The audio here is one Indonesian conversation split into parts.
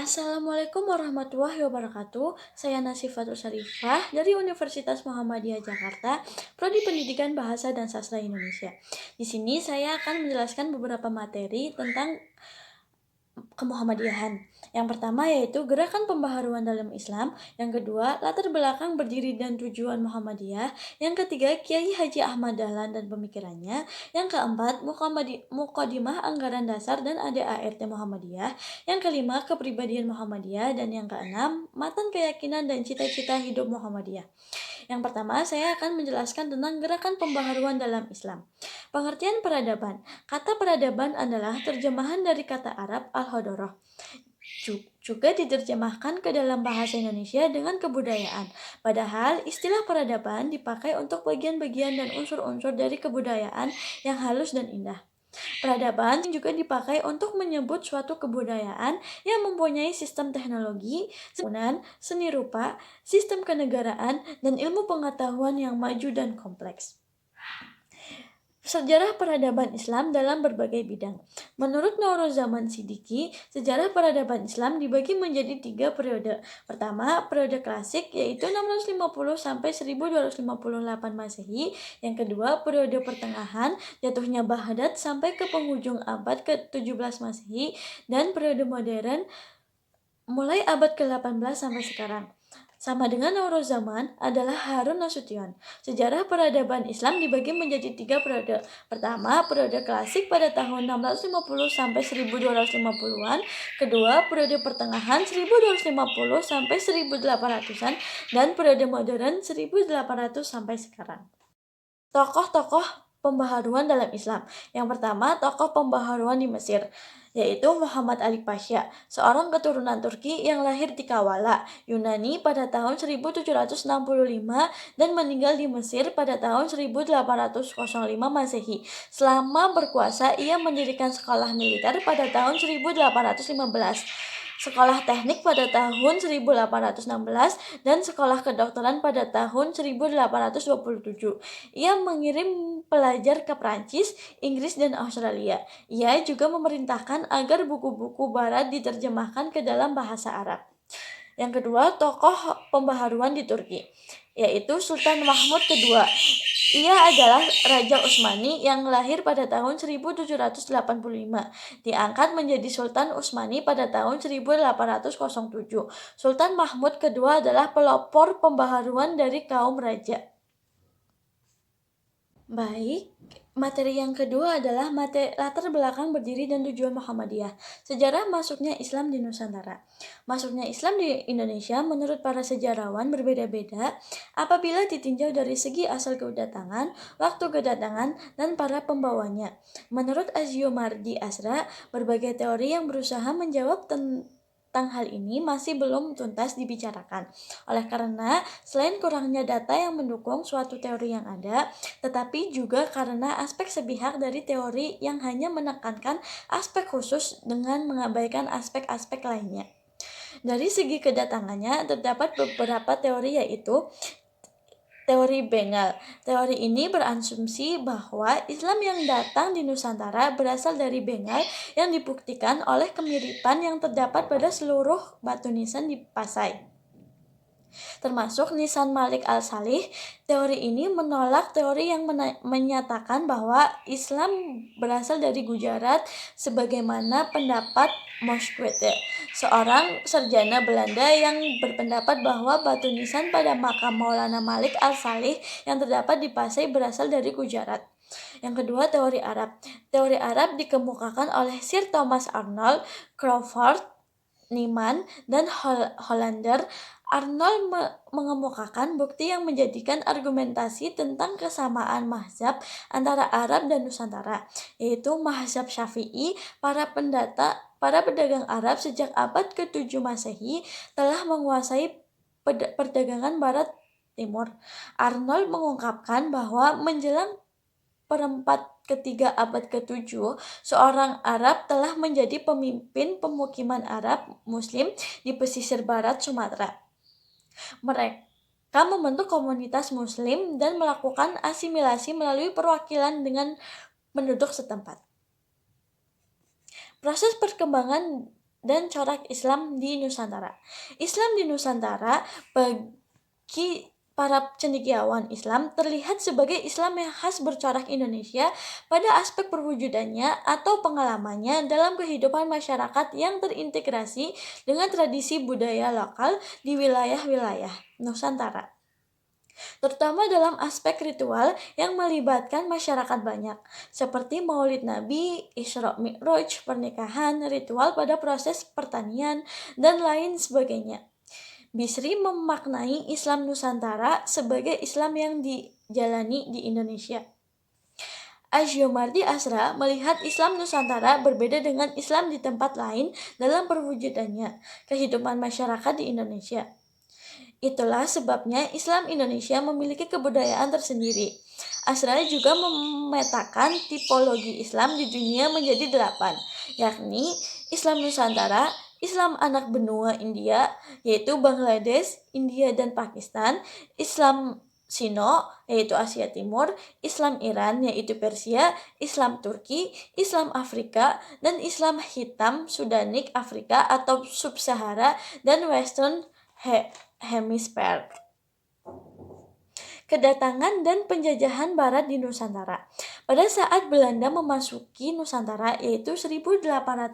Assalamualaikum warahmatullahi wabarakatuh. Saya Nasifatul Syarifah dari Universitas Muhammadiyah Jakarta, Prodi Pendidikan Bahasa dan Sastra Indonesia. Di sini saya akan menjelaskan beberapa materi tentang kemuhammadiyahan. Yang pertama yaitu gerakan pembaharuan dalam Islam, yang kedua latar belakang berdiri dan tujuan Muhammadiyah, yang ketiga Kiai Haji Ahmad Dahlan dan pemikirannya, yang keempat Mukadimah Anggaran Dasar dan ADART Muhammadiyah, yang kelima kepribadian Muhammadiyah, dan yang keenam matan keyakinan dan cita-cita hidup Muhammadiyah. Yang pertama, saya akan menjelaskan tentang gerakan pembaharuan dalam Islam. Pengertian peradaban. Kata peradaban adalah terjemahan dari kata Arab al-hadoroh. Juga diterjemahkan ke dalam bahasa Indonesia dengan kebudayaan. Padahal istilah peradaban dipakai untuk bagian-bagian dan unsur-unsur dari kebudayaan yang halus dan indah. Peradaban juga dipakai untuk menyebut suatu kebudayaan yang mempunyai sistem teknologi, seni rupa, sistem kenegaraan, dan ilmu pengetahuan yang maju dan kompleks. Sejarah peradaban Islam dalam berbagai bidang. Menurut Naurozaman Siddiqi, sejarah peradaban Islam dibagi menjadi 3 periode. Pertama, periode klasik yaitu 650 sampai 1258 Masehi. Yang kedua, periode pertengahan, jatuhnya Baghdad sampai ke penghujung abad ke-17 Masehi, dan periode modern mulai abad ke-18 sampai sekarang. Sama dengan Naurozaman adalah Harun Nasution. Sejarah peradaban Islam dibagi menjadi 3 periode. Pertama, periode klasik pada tahun 650 sampai 1250-an. Kedua, periode pertengahan 1250 sampai 1800-an. Dan periode modern 1800 sampai sekarang. Tokoh-tokoh pembaharuan dalam Islam. Yang pertama, tokoh pembaharuan di Mesir, yaitu Muhammad Ali Pasha, seorang keturunan Turki yang lahir di Kawala, Yunani pada tahun 1765 dan meninggal di Mesir pada tahun 1805 Masehi. Selama berkuasa, ia mendirikan sekolah militer pada tahun 1815. Sekolah teknik pada tahun 1816 dan sekolah kedokteran pada tahun 1827. Ia mengirim pelajar ke Prancis, Inggris, dan Australia. Ia juga memerintahkan agar buku-buku barat diterjemahkan ke dalam bahasa Arab. Yang kedua, tokoh pembaharuan di Turki, yaitu Sultan Mahmud II. Ia adalah Raja Utsmani yang lahir pada tahun 1785. Diangkat menjadi Sultan Utsmani pada tahun 1807. Sultan Mahmud II adalah pelopor pembaharuan dari kaum raja. Baik, materi yang kedua adalah latar belakang berdiri dan tujuan Muhammadiyah. Sejarah masuknya Islam di Nusantara. Masuknya Islam di Indonesia menurut para sejarawan berbeda-beda apabila ditinjau dari segi asal kedatangan, waktu kedatangan, dan para pembawanya. Menurut Aziomardi Asra, berbagai teori yang berusaha menjawab tentang hal ini masih belum tuntas dibicarakan. Oleh karena selain kurangnya data yang mendukung suatu teori yang ada, tetapi juga karena aspek sepihak dari teori yang hanya menekankan aspek khusus dengan mengabaikan aspek-aspek lainnya. Dari segi kedatangannya terdapat beberapa teori, yaitu teori Bengal. Teori ini berasumsi bahwa Islam yang datang di Nusantara berasal dari Bengal yang dibuktikan oleh kemiripan yang terdapat pada seluruh batu nisan di Pasai, termasuk nisan Malik al-Salih. Teori ini menolak teori yang menyatakan bahwa Islam berasal dari Gujarat, sebagaimana pendapat Moschwete, seorang sarjana Belanda yang berpendapat bahwa batu nisan pada makam Maulana Malik al-Salih yang terdapat di Pasai berasal dari Gujarat. Yang kedua, teori Arab. Teori Arab dikemukakan oleh Sir Thomas Arnold, Crawford, Niemann, dan Hollander. Arnold mengemukakan bukti yang menjadikan argumentasi tentang kesamaan mazhab antara Arab dan Nusantara, yaitu mazhab Syafi'i. Para pedagang Arab sejak abad ke-7 Masehi telah menguasai perdagangan barat timur. Arnold mengungkapkan bahwa menjelang perempat ketiga abad ke-7, seorang Arab telah menjadi pemimpin pemukiman Arab Muslim di pesisir barat Sumatera. Mereka membentuk komunitas Muslim dan melakukan asimilasi melalui perwakilan dengan penduduk setempat. Proses perkembangan dan corak Islam di Nusantara. Islam di Nusantara bagi para cendekiawan Islam terlihat sebagai Islam yang khas bercorak Indonesia pada aspek perwujudannya atau pengalamannya dalam kehidupan masyarakat yang terintegrasi dengan tradisi budaya lokal di wilayah-wilayah Nusantara, terutama dalam aspek ritual yang melibatkan masyarakat banyak, seperti Maulid Nabi, Isra Mi'raj, pernikahan, ritual pada proses pertanian, dan lain sebagainya. Bisri memaknai Islam Nusantara sebagai Islam yang dijalani di Indonesia. Azyomardi Asra melihat Islam Nusantara berbeda dengan Islam di tempat lain dalam perwujudannya, kehidupan masyarakat di Indonesia. Itulah sebabnya Islam Indonesia memiliki kebudayaan tersendiri. Asra juga memetakan tipologi Islam di dunia menjadi 8, yakni Islam Nusantara, Islam anak benua India, yaitu Bangladesh, India, dan Pakistan, Islam Sino, yaitu Asia Timur, Islam Iran, yaitu Persia, Islam Turki, Islam Afrika, dan Islam Hitam Sudanik Afrika atau Sub-Sahara, dan Western Hemisphere. Kedatangan dan penjajahan Barat di Nusantara. Pada saat Belanda memasuki Nusantara, yaitu 1896,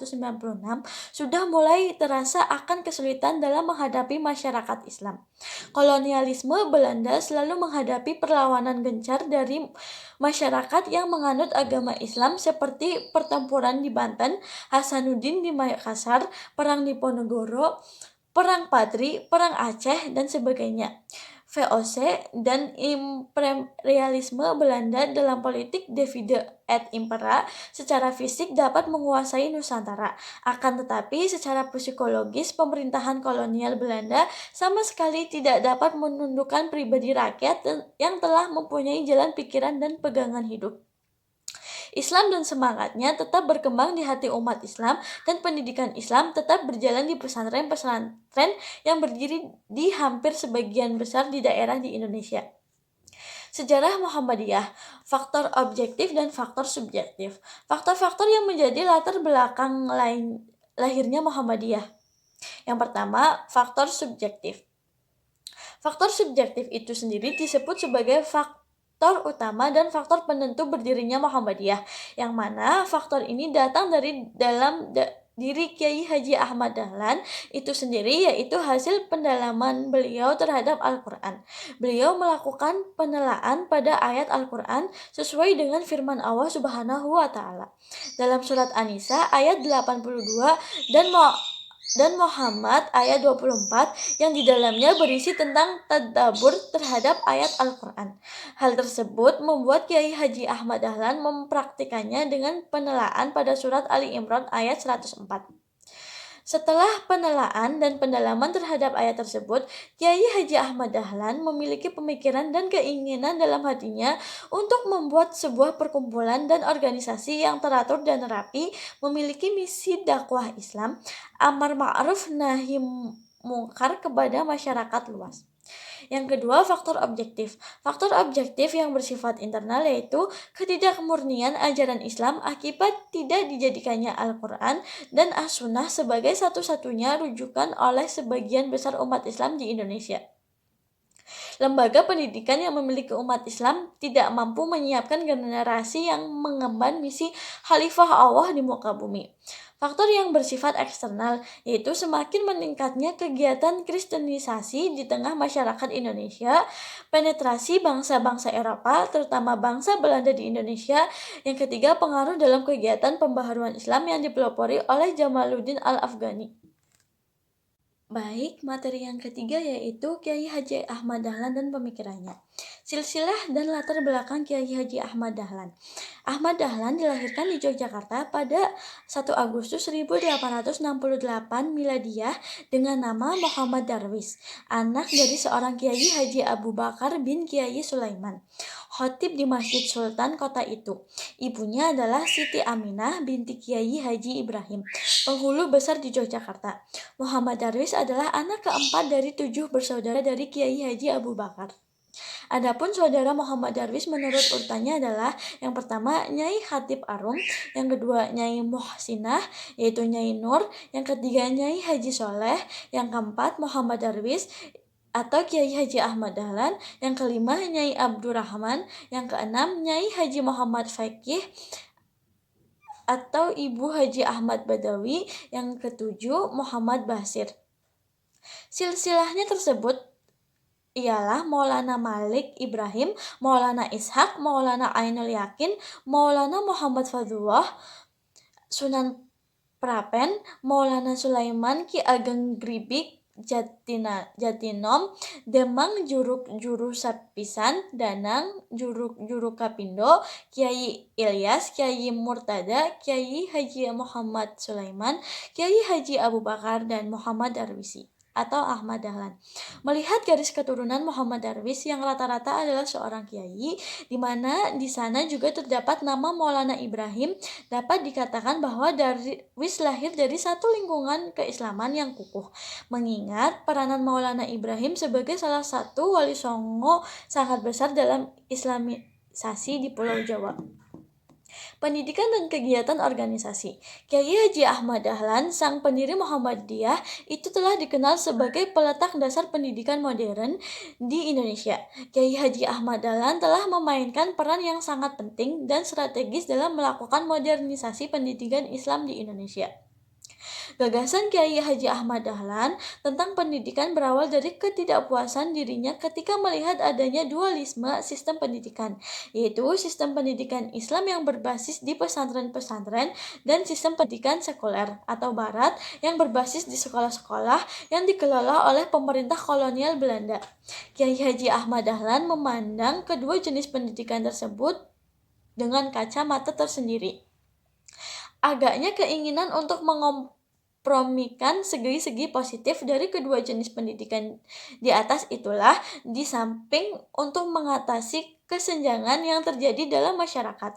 sudah mulai terasa akan kesulitan dalam menghadapi masyarakat Islam. Kolonialisme Belanda selalu menghadapi perlawanan gencar dari masyarakat yang menganut agama Islam, seperti pertempuran di Banten, Hasanuddin di Makassar, perang di Ponorogo, perang Padri, perang Aceh, dan sebagainya. VOC dan imperialisme Belanda dalam politik divide et impera secara fisik dapat menguasai Nusantara. Akan tetapi secara psikologis pemerintahan kolonial Belanda sama sekali tidak dapat menundukkan pribadi rakyat yang telah mempunyai jalan pikiran dan pegangan hidup. Islam dan semangatnya tetap berkembang di hati umat Islam, dan pendidikan Islam tetap berjalan di pesantren-pesantren yang berdiri di hampir sebagian besar di daerah di Indonesia. Sejarah Muhammadiyah, faktor objektif dan faktor subjektif. Faktor-faktor yang menjadi latar belakang lahirnya Muhammadiyah. Yang pertama, faktor subjektif. Faktor subjektif itu sendiri disebut sebagai faktor utama dan faktor penentu berdirinya Muhammadiyah, yang mana faktor ini datang dari dalam diri Kiai Haji Ahmad Dahlan itu sendiri, yaitu hasil pendalaman beliau terhadap Al-Quran. Beliau melakukan penelaan pada ayat Al-Quran sesuai dengan firman Allah Subhanahu wa Ta'ala dalam surat An-Nisa ayat 82 dan Muhammad ayat 24 yang di dalamnya berisi tentang tadabbur terhadap ayat Al-Quran. Hal tersebut membuat Kiai Haji Ahmad Dahlan mempraktikannya dengan penelaan pada surat Ali Imran ayat 104. Setelah penelaan dan pendalaman terhadap ayat tersebut, Kiai Haji Ahmad Dahlan memiliki pemikiran dan keinginan dalam hatinya untuk membuat sebuah perkumpulan dan organisasi yang teratur dan rapi, memiliki misi dakwah Islam, amar ma'ruf nahi mungkar kepada masyarakat luas. Yang kedua, faktor objektif. Faktor objektif yang bersifat internal yaitu ketidakmurnian ajaran Islam akibat tidak dijadikannya Al-Quran dan As-Sunnah sebagai satu-satunya rujukan oleh sebagian besar umat Islam di Indonesia. Lembaga pendidikan yang memiliki umat Islam tidak mampu menyiapkan generasi yang mengemban misi Khalifah Allah di muka bumi. Faktor yang bersifat eksternal yaitu semakin meningkatnya kegiatan kristenisasi di tengah masyarakat Indonesia, penetrasi bangsa-bangsa Eropa, terutama bangsa Belanda di Indonesia. Yang ketiga, pengaruh dalam kegiatan pembaharuan Islam yang dipelopori oleh Jamaluddin Al-Afghani. Baik, materi yang ketiga yaitu Kiai Haji Ahmad Dahlan dan pemikirannya. Silsilah dan latar belakang Kiai Haji Ahmad Dahlan. Ahmad Dahlan dilahirkan di Yogyakarta pada 1 Agustus 1868 Miladiyah dengan nama Muhammad Darwis, anak dari seorang Kiai Haji Abu Bakar bin Kiai Sulaiman, khotib di Masjid Sultan kota itu. Ibunya adalah Siti Aminah binti Kiai Haji Ibrahim, penghulu besar di Yogyakarta. Muhammad Darwis adalah anak keempat dari 7 bersaudara dari Kiai Haji Abu Bakar. Adapun saudara Muhammad Darwis menurut urutannya adalah yang pertama Nyai Khatib Arum, yang kedua Nyai Muhsinah yaitu Nyai Nur, yang ketiga Nyai Haji Soleh, yang keempat Muhammad Darwis atau Kiai Haji Ahmad Dahlan, yang kelima Nyai Abdurrahman, yang keenam Nyai Haji Muhammad Fakih atau Ibu Haji Ahmad Badawi, yang ketujuh Muhammad Basir. Silsilahnya tersebut ialah Maulana Malik Ibrahim, Maulana Ishaq, Maulana Ainul Yakin, Maulana Muhammad Fadullah, Sunan Prapen, Maulana Sulaiman, Ki Ageng Gribik, Jatinom, Demang Juru Sapisan, Danang Juru Kapindo, Kiai Ilyas, Kiai Murtada, Kiai Haji Muhammad Sulaiman, Kiai Haji Abu Bakar, dan Muhammad Darwisi atau Ahmad Dahlan. Melihat garis keturunan Muhammad Darwis yang rata-rata adalah seorang kiai, di mana di sana juga terdapat nama Maulana Ibrahim, dapat dikatakan bahwa Darwis lahir dari satu lingkungan keislaman yang kukuh. Mengingat peranan Maulana Ibrahim sebagai salah satu wali songo sangat besar dalam islamisasi di Pulau Jawa. Pendidikan dan kegiatan organisasi. Kiai Haji Ahmad Dahlan, sang pendiri Muhammadiyah, itu telah dikenal sebagai peletak dasar pendidikan modern di Indonesia. Kiai Haji Ahmad Dahlan telah memainkan peran yang sangat penting dan strategis dalam melakukan modernisasi pendidikan Islam di Indonesia. Gagasan Kiai Haji Ahmad Dahlan tentang pendidikan berawal dari ketidakpuasan dirinya ketika melihat adanya dualisme sistem pendidikan, yaitu sistem pendidikan Islam yang berbasis di pesantren-pesantren dan sistem pendidikan sekuler atau barat yang berbasis di sekolah-sekolah yang dikelola oleh pemerintah kolonial Belanda. Kiai Haji Ahmad Dahlan memandang kedua jenis pendidikan tersebut dengan kacamata tersendiri. Agaknya keinginan untuk mempromikan segi-segi positif dari kedua jenis pendidikan di atas itulah di samping untuk mengatasi kesenjangan yang terjadi dalam masyarakat.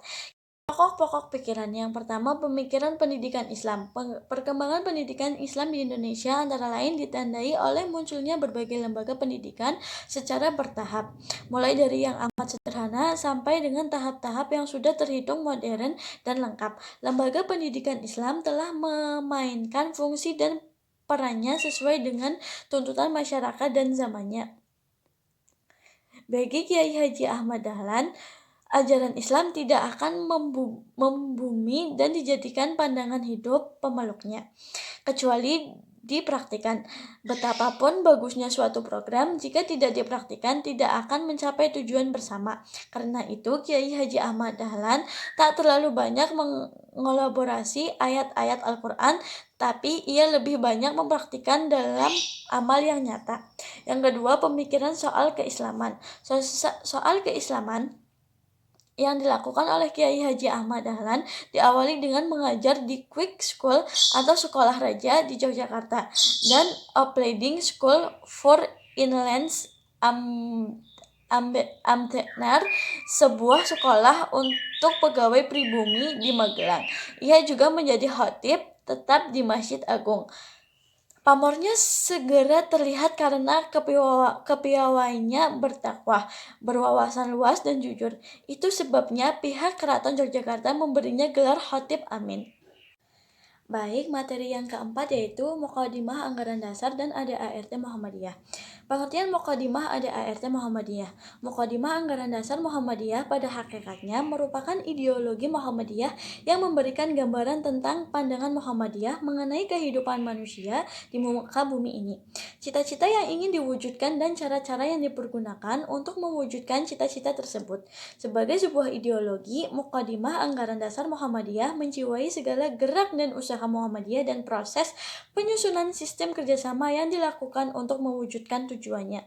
Pokok-pokok pikiran. Yang pertama, pemikiran pendidikan Islam. Perkembangan pendidikan Islam di Indonesia antara lain ditandai oleh munculnya berbagai lembaga pendidikan secara bertahap, mulai dari yang amat sederhana sampai dengan tahap-tahap yang sudah terhitung modern dan lengkap. Lembaga pendidikan Islam telah memainkan fungsi dan perannya sesuai dengan tuntutan masyarakat dan zamannya. Bagi Kiai Haji Ahmad Dahlan, ajaran Islam tidak akan membumi dan dijadikan pandangan hidup pemeluknya, kecuali dipraktikkan. Betapapun bagusnya suatu program, jika tidak dipraktikkan tidak akan mencapai tujuan bersama. Karena itu, Kiai Haji Ahmad Dahlan tak terlalu banyak mengelaborasi ayat-ayat Al-Quran, tapi ia lebih banyak mempraktikkan dalam amal yang nyata. Yang kedua, pemikiran soal keislaman. Soal keislaman yang dilakukan oleh Kiai Haji Ahmad Dahlan diawali dengan mengajar di Quick School atau Sekolah Raja di Yogyakarta dan Opleiding School for Inland Ambtenaar, sebuah sekolah untuk pegawai pribumi di Magelang. Ia juga menjadi khatib tetap di Masjid Agung. Pamornya segera terlihat karena kepiawaiannya bertakwa, berwawasan luas dan jujur. Itu sebabnya pihak Keraton Yogyakarta memberinya gelar Khatib Amin. Baik, materi yang keempat yaitu Muqaddimah Anggaran Dasar dan ADART Muhammadiyah. Pengertian Muqaddimah ADART Muhammadiyah. Muqaddimah Anggaran Dasar Muhammadiyah pada hakikatnya merupakan ideologi Muhammadiyah yang memberikan gambaran tentang pandangan Muhammadiyah mengenai kehidupan manusia di muka bumi ini. Cita-cita yang ingin diwujudkan dan cara-cara yang dipergunakan untuk mewujudkan cita-cita tersebut. Sebagai sebuah ideologi, Muqaddimah Anggaran Dasar Muhammadiyah menjiwai segala gerak dan usaha Muhammadiyah dan proses penyusunan sistem kerjasama yang dilakukan untuk mewujudkan tujuannya.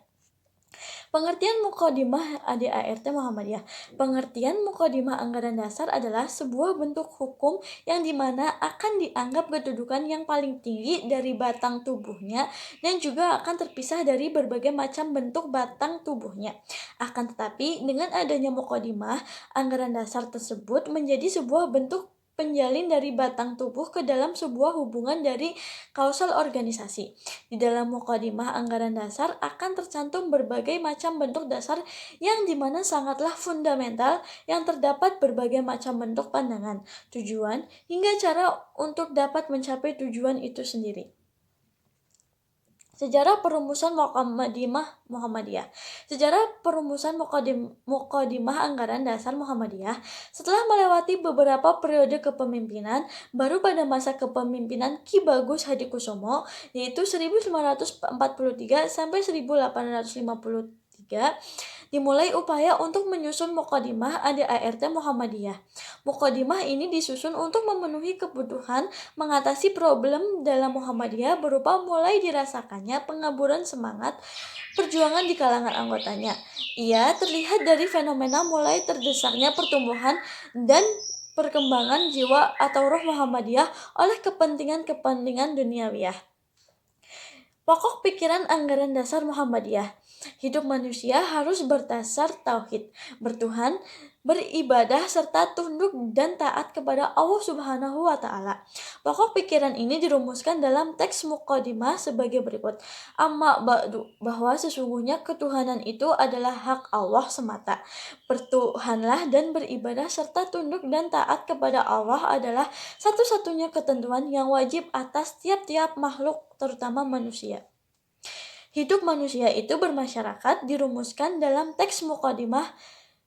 Pengertian Muqaddimah ADART Muhammadiyah. Pengertian Muqaddimah Anggaran Dasar adalah sebuah bentuk hukum yang dimana akan dianggap kedudukan yang paling tinggi dari batang tubuhnya dan juga akan terpisah dari berbagai macam bentuk batang tubuhnya. Akan tetapi dengan adanya Muqaddimah Anggaran Dasar tersebut menjadi sebuah bentuk penjalin dari batang tubuh ke dalam sebuah hubungan dari kausal organisasi. Di dalam mukadimah anggaran dasar akan tercantum berbagai macam bentuk dasar yang dimana sangatlah fundamental, yang terdapat berbagai macam bentuk pandangan, tujuan, hingga cara untuk dapat mencapai tujuan itu sendiri. Sejarah perumusan Muhammadiyah. Sejarah perumusan Mukadimah Anggaran Dasar Muhammadiyah setelah melewati beberapa periode kepemimpinan, baru pada masa kepemimpinan Ki Bagus Hadikusumo, yaitu 1943 sampai 1853, dimulai upaya untuk menyusun Mukadimah ADART Muhammadiyah. Mukadimah ini disusun untuk memenuhi kebutuhan mengatasi problem dalam Muhammadiyah berupa mulai dirasakannya pengaburan semangat perjuangan di kalangan anggotanya. Ia terlihat dari fenomena mulai terdesaknya pertumbuhan dan perkembangan jiwa atau roh Muhammadiyah oleh kepentingan-kepentingan duniawiyah. Pokok pikiran anggaran dasar Muhammadiyah. Hidup manusia harus berdasar tauhid, bertuhan, beribadah, serta tunduk dan taat kepada Allah Subhanahu wa Ta'ala. Pokok pikiran ini dirumuskan dalam teks Mukadimah sebagai berikut. Amma ba'du, bahwa sesungguhnya ketuhanan itu adalah hak Allah semata. Bertuhanlah dan beribadah serta tunduk dan taat kepada Allah adalah satu-satunya ketentuan yang wajib atas tiap-tiap makhluk, terutama manusia. Hidup manusia itu bermasyarakat dirumuskan dalam teks Mukadimah.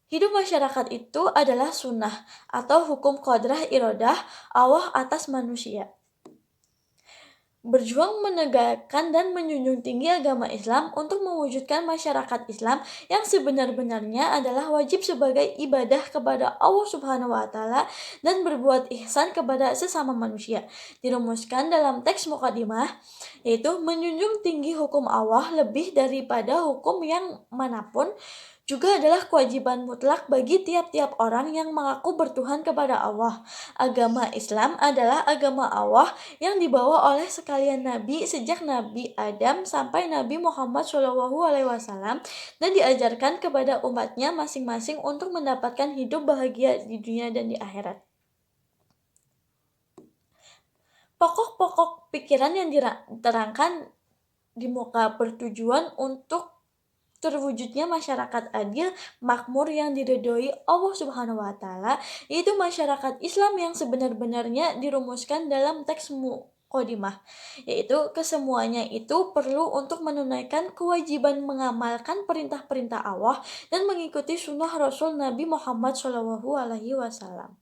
Hidup masyarakat itu adalah sunnah atau hukum qadrah iradah Allah atas manusia. Berjuang menegakkan dan menjunjung tinggi agama Islam untuk mewujudkan masyarakat Islam yang sebenar-benarnya adalah wajib sebagai ibadah kepada Allah Subhanahu wa Ta'ala dan berbuat ihsan kepada sesama manusia. Dirumuskan dalam teks Mukadimah, yaitu menjunjung tinggi hukum Allah lebih daripada hukum yang manapun, juga adalah kewajiban mutlak bagi tiap-tiap orang yang mengaku bertuhan kepada Allah. Agama Islam adalah agama Allah yang dibawa oleh sekalian Nabi sejak Nabi Adam sampai Nabi Muhammad SAW dan diajarkan kepada umatnya masing-masing untuk mendapatkan hidup bahagia di dunia dan di akhirat. Pokok-pokok pikiran yang diterangkan di muka bertujuan untuk terwujudnya masyarakat adil, makmur yang diridhoi Allah Subhanahu wa Ta'ala, yaitu masyarakat Islam yang sebenar-benarnya dirumuskan dalam teks Mukadimah, yaitu kesemuanya itu perlu untuk menunaikan kewajiban mengamalkan perintah-perintah Allah dan mengikuti sunnah Rasul Nabi Muhammad SAW.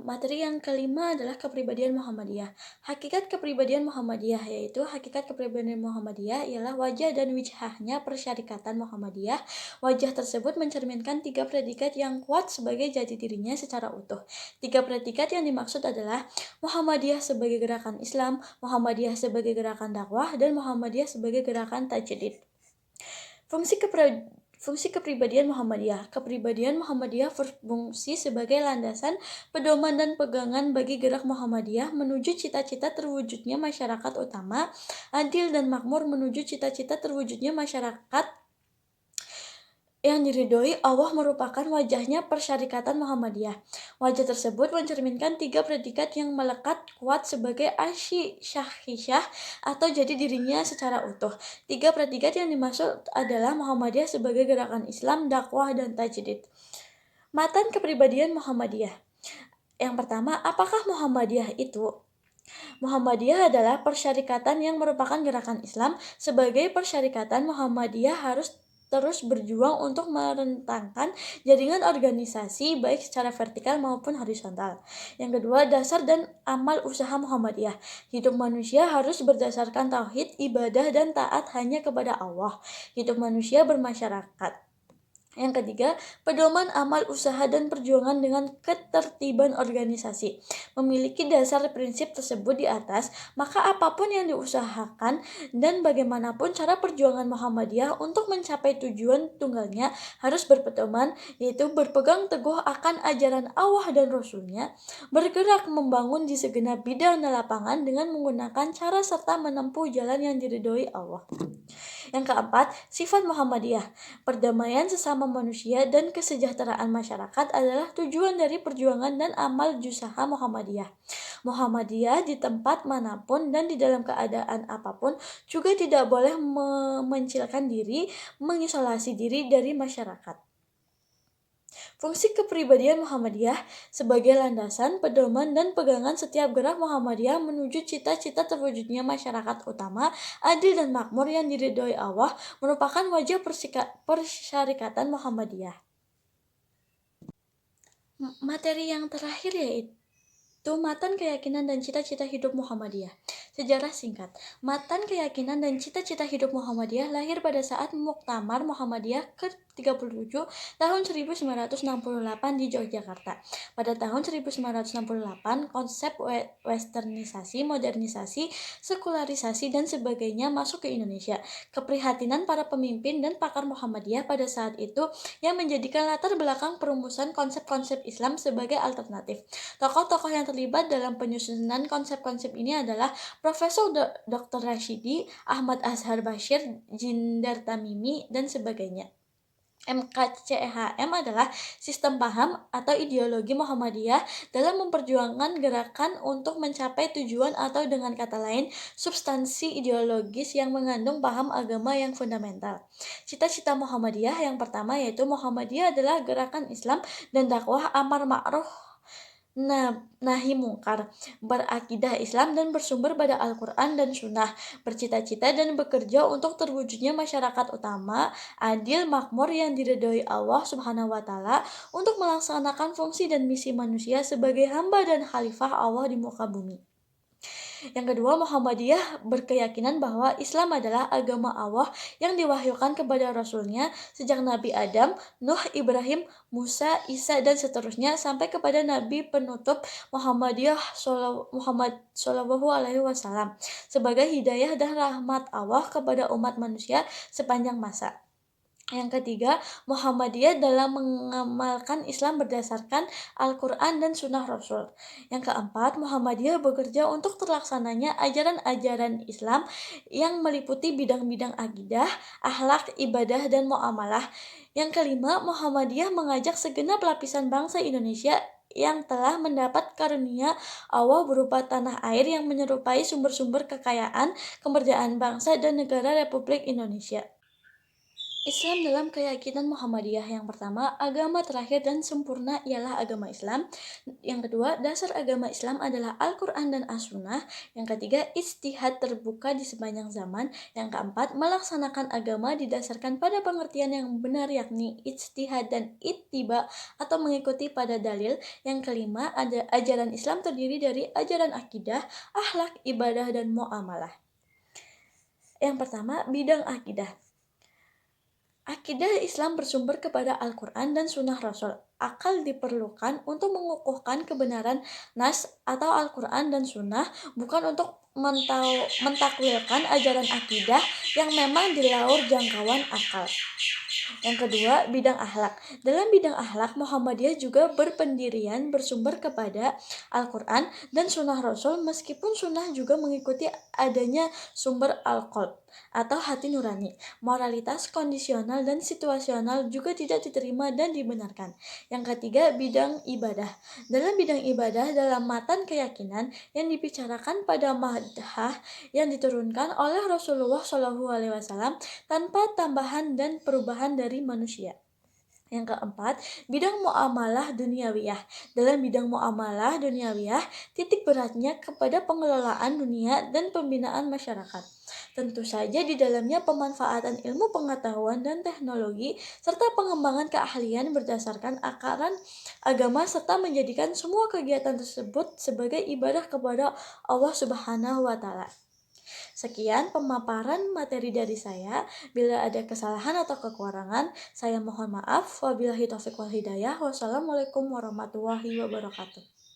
Materi yang kelima adalah kepribadian Muhammadiyah. Hakikat kepribadian Muhammadiyah, yaitu hakikat kepribadian Muhammadiyah ialah wajah dan wijhahnya persyarikatan Muhammadiyah. Wajah tersebut mencerminkan 3 predikat yang kuat sebagai jati dirinya secara utuh. 3 predikat yang dimaksud adalah Muhammadiyah sebagai gerakan Islam, Muhammadiyah sebagai gerakan dakwah, dan Muhammadiyah sebagai gerakan tajdid. Fungsi kepribadian Muhammadiyah. Kepribadian Muhammadiyah berfungsi sebagai landasan, pedoman, dan pegangan bagi gerak Muhammadiyah menuju cita-cita terwujudnya masyarakat utama, adil dan makmur, menuju cita-cita terwujudnya masyarakat yang diridhoi Allah merupakan wajahnya persyarikatan Muhammadiyah. Wajah tersebut mencerminkan 3 predikat yang melekat kuat sebagai asy-syakhsiyah atau jadi dirinya secara utuh. 3 predikat yang dimaksud adalah Muhammadiyah sebagai gerakan Islam, dakwah, dan tajdid. Matan kepribadian Muhammadiyah. Yang pertama, apakah Muhammadiyah itu? Muhammadiyah adalah persyarikatan yang merupakan gerakan Islam. Sebagai persyarikatan, Muhammadiyah harus terus berjuang untuk merentangkan jaringan organisasi baik secara vertikal maupun horizontal. Yang kedua, dasar dan amal usaha Muhammadiyah. Hidup manusia harus berdasarkan tauhid, ibadah, dan taat hanya kepada Allah. Hidup manusia bermasyarakat. Yang ketiga, pedoman amal usaha dan perjuangan dengan ketertiban organisasi. Memiliki dasar prinsip tersebut di atas, maka apapun yang diusahakan dan bagaimanapun cara perjuangan Muhammadiyah untuk mencapai tujuan tunggalnya harus berpedoman, yaitu berpegang teguh akan ajaran Allah dan Rasul-Nya, bergerak membangun di segenap bidang dan lapangan dengan menggunakan cara serta menempuh jalan yang diridhoi Allah. Yang keempat, sifat Muhammadiyah. Perdamaian sesama agama manusia dan kesejahteraan masyarakat adalah tujuan dari perjuangan dan amal jusaha Muhammadiyah. Muhammadiyah di tempat manapun dan di dalam keadaan apapun juga tidak boleh memencilkan diri, mengisolasi diri dari masyarakat. Fungsi kepribadian Muhammadiyah sebagai landasan, pedoman, dan pegangan setiap gerak Muhammadiyah menuju cita-cita terwujudnya masyarakat utama, adil dan makmur yang diridhoi Allah merupakan wajah persyarikatan Muhammadiyah. Materi yang terakhir yaitu Matan Keyakinan dan Cita-Cita Hidup Muhammadiyah. Sejarah singkat. Matan Keyakinan dan Cita-Cita Hidup Muhammadiyah lahir pada saat Muktamar Muhammadiyah ke-37 tahun 1968 di Yogyakarta. Pada tahun 1968, konsep westernisasi, modernisasi, sekularisasi, dan sebagainya masuk ke Indonesia. Keprihatinan para pemimpin dan pakar Muhammadiyah pada saat itu yang menjadikan latar belakang perumusan konsep-konsep Islam sebagai alternatif. Tokoh-tokoh yang terlibat dalam penyusunan konsep-konsep ini adalah Profesor Dr. Rashidi, Ahmad Azhar Bashir, Jindar Tamimi, dan sebagainya. MKCHM adalah sistem paham atau ideologi Muhammadiyah dalam memperjuangkan gerakan untuk mencapai tujuan atau dengan kata lain, substansi ideologis yang mengandung paham agama yang fundamental. Cita-cita Muhammadiyah yang pertama yaitu Muhammadiyah adalah gerakan Islam dan dakwah amar ma'ruf nahi mungkar, berakidah Islam dan bersumber pada Al-Quran dan Sunnah, bercita-cita dan bekerja untuk terwujudnya masyarakat utama, adil, makmur yang diridhoi Allah Subhanahu wa Ta'ala untuk melaksanakan fungsi dan misi manusia sebagai hamba dan khalifah Allah di muka bumi. Yang kedua, Muhammadiyah berkeyakinan bahwa Islam adalah agama Allah yang diwahyukan kepada Rasulnya sejak Nabi Adam, Nuh, Ibrahim, Musa, Isa, dan seterusnya sampai kepada Nabi penutup Muhammad Shallallahu Alaihi Wasallam sebagai hidayah dan rahmat Allah kepada umat manusia sepanjang masa. Yang ketiga, Muhammadiyah dalam mengamalkan Islam berdasarkan Al-Quran dan Sunnah Rasul. Yang keempat, Muhammadiyah bekerja untuk terlaksananya ajaran-ajaran Islam yang meliputi bidang-bidang akidah, akhlak, ibadah, dan muamalah. Yang kelima, Muhammadiyah mengajak segenap lapisan bangsa Indonesia yang telah mendapat karunia Allah berupa tanah air yang menyerupai sumber-sumber kekayaan, kemerdekaan bangsa dan negara Republik Indonesia. Islam dalam keyakinan Muhammadiyah. Yang pertama, agama terakhir dan sempurna ialah agama Islam. Yang kedua, dasar agama Islam adalah Al-Quran dan As-Sunnah. Yang ketiga, ijtihad terbuka di sepanjang zaman. Yang keempat, melaksanakan agama didasarkan pada pengertian yang benar yakni ijtihad dan ittiba atau mengikuti pada dalil. Yang kelima, ajaran Islam terdiri dari ajaran akidah, akhlak, ibadah, dan muamalah. Yang pertama, bidang akidah. Akidah Islam bersumber kepada Al-Quran dan Sunnah Rasul. Akal diperlukan untuk mengukuhkan kebenaran nas atau Al-Quran dan Sunnah, bukan untuk mentakwilkan ajaran akidah yang memang di luar jangkauan akal. Yang kedua, bidang akhlak. Dalam bidang akhlak, Muhammadiyah juga berpendirian bersumber kepada Al-Quran dan Sunnah Rasul, meskipun Sunnah juga mengikuti adanya sumber Al-Qalb atau hati nurani. Moralitas kondisional dan situasional juga tidak diterima dan dibenarkan. Yang ketiga, bidang ibadah. Dalam bidang ibadah, dalam matan keyakinan yang dibicarakan pada madhah yang diturunkan oleh Rasulullah SAW tanpa tambahan dan perubahan dari manusia. Yang keempat, bidang muamalah duniawiyah. Dalam bidang muamalah duniawiyah, titik beratnya kepada pengelolaan dunia dan pembinaan masyarakat. Tentu saja di dalamnya pemanfaatan ilmu pengetahuan dan teknologi serta pengembangan keahlian berdasarkan akaran agama serta menjadikan semua kegiatan tersebut sebagai ibadah kepada Allah Subhanahu wa Ta'ala. Sekian pemaparan materi dari saya. Bila ada kesalahan atau kekurangan, saya mohon maaf. Wabillahi taufiq wal hidayah. Wassalamualaikum warahmatullahi wabarakatuh.